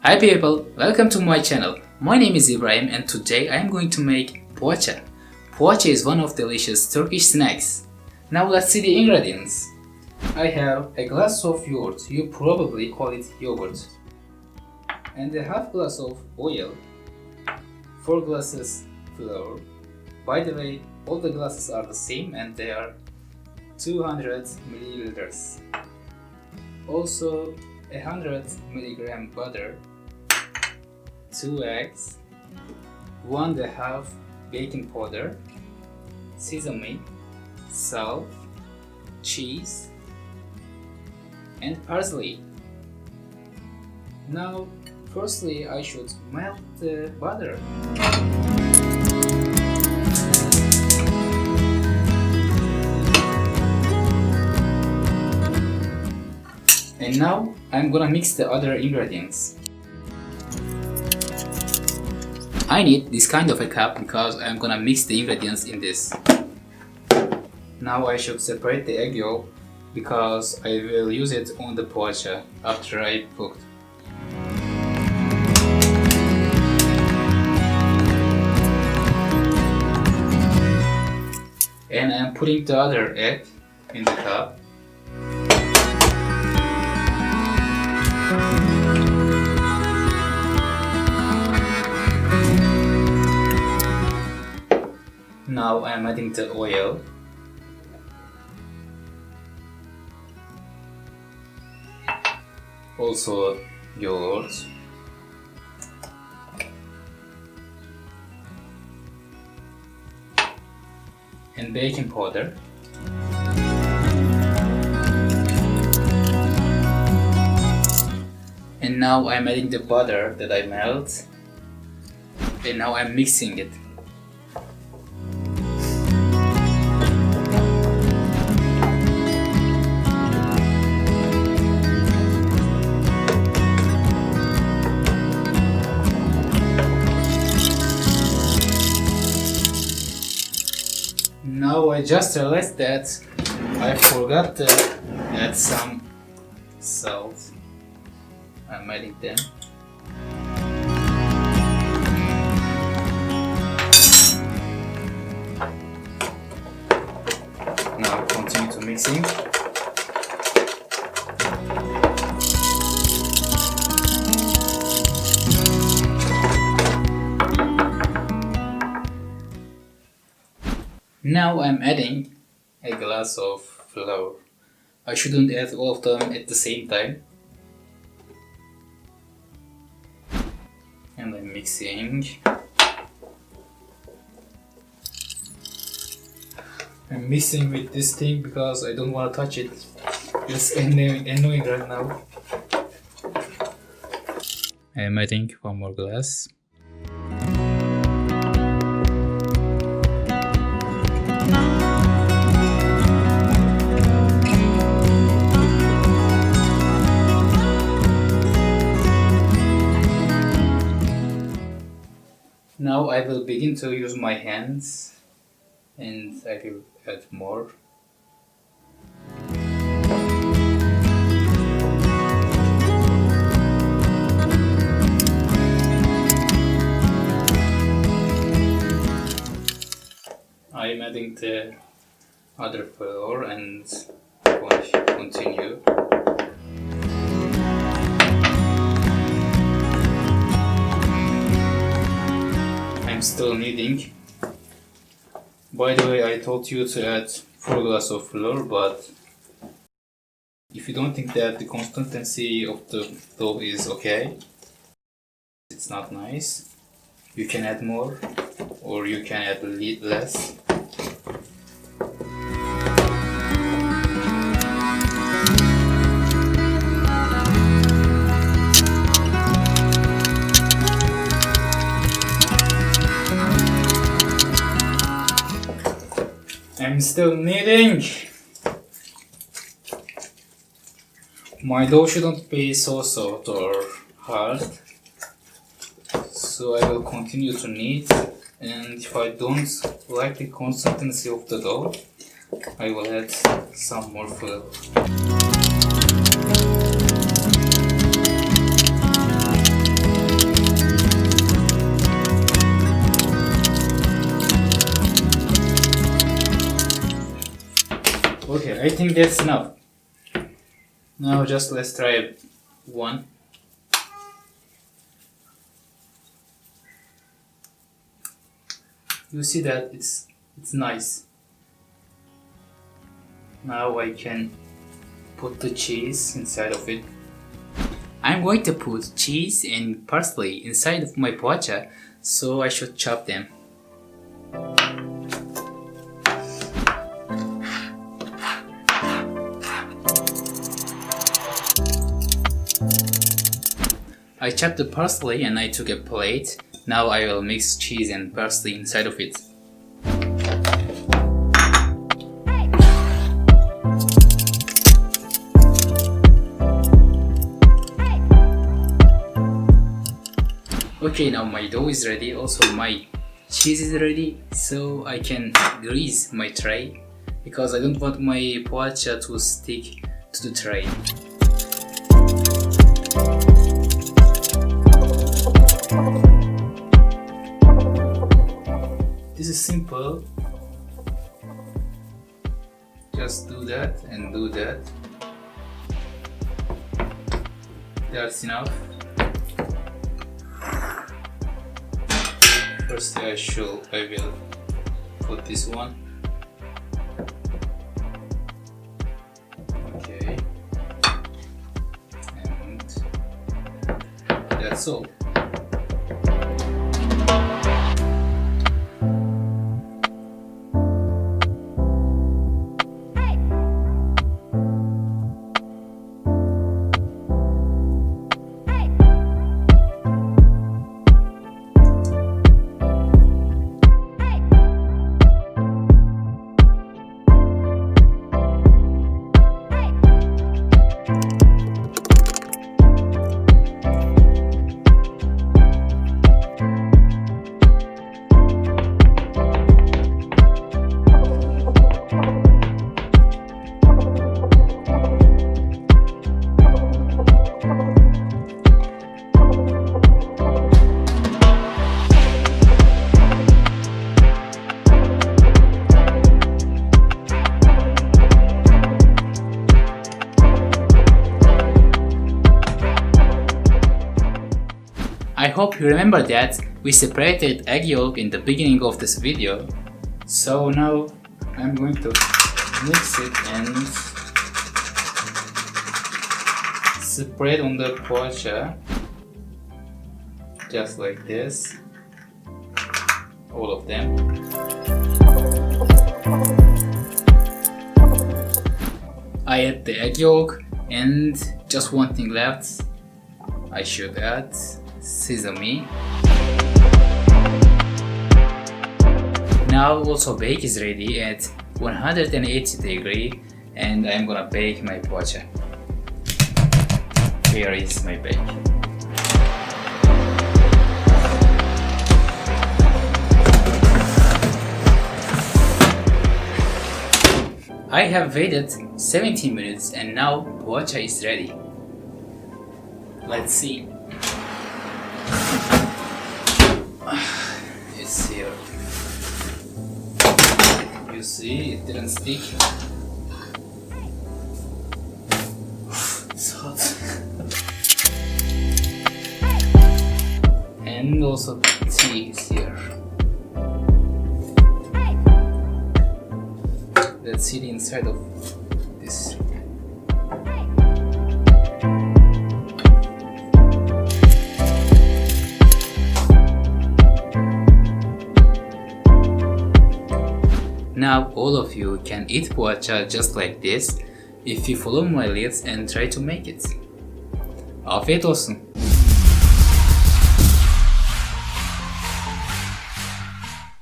Hi people, welcome to my channel. My name is Ibrahim and today I am going to make poğaça. Poğaça is one of delicious Turkish snacks. Now let's see the ingredients. I have a glass of yogurt, you probably call it yogurt, and a half glass of oil, 4 glasses flour. By the way, all the glasses are the same and they are 200 milliliters. Also 100 milligram butter, 2 eggs, 1.5 baking powder, seasoning, salt, cheese, and parsley. Now, firstly, I should melt the butter. And now I'm gonna mix the other ingredients. I need this kind of a cup because I'm gonna mix the ingredients in this. Now I should separate the egg yolk because I will use it on the poğaça after I cooked. And I'm putting the other egg in the cup. Now I am adding the oil. Also yogurt. And baking powder. And now I'm adding the butter that I melt. And now I'm mixing it. Now I just realized that I forgot to add some salt. I'm adding them. Now continue to mixing. Now I'm adding a glass of flour. I shouldn't add all of them at the same time. And I'm mixing. I'm mixing with this thing because I don't want to touch it. It's annoying right now. I'm adding one more glass. Now I will begin to use my hands and I will add more. I am adding the other flour and continue. I'm still kneading. By the way, I told you to add 4 glasses of flour, but if you don't think that the consistency of the dough is okay, it's not nice, you can add more or you can add less. I'm still kneading. My dough shouldn't be so soft or hard, so I will continue to knead, and if I don't like the consistency of the dough, I will add some more flour. I think that's enough. Now just let's try one. You see that it's nice. Now I can put the cheese inside of it. I'm going to put cheese and parsley inside of my pogaca, so I should chop them. I chopped the parsley and I took a plate. Now I will mix cheese and parsley inside of it. Okay, now my dough is ready, also my cheese is ready, so I can grease my tray because I don't want my pogaca to stick to the tray. This is simple. Just do that and do that. That's enough. First I will put this one. Okay. And that's all. I hope you remember that we separated egg yolk in the beginning of this video. So now I'm going to mix it and spread on the pogaca just like this, all of them. I add the egg yolk and just one thing left. I should add sesame. Now also bake is ready at 180 degrees and I'm gonna bake my pogaca. Here is my bake. I have waited 17 minutes and now pogaca is ready. Let's see. It's here. You see, it didn't stick. It's hot. And also tea is here. Let's see the inside of this. Now all of you can eat pogaca just like this if you follow my leads and try to make it. Afiyet olsun.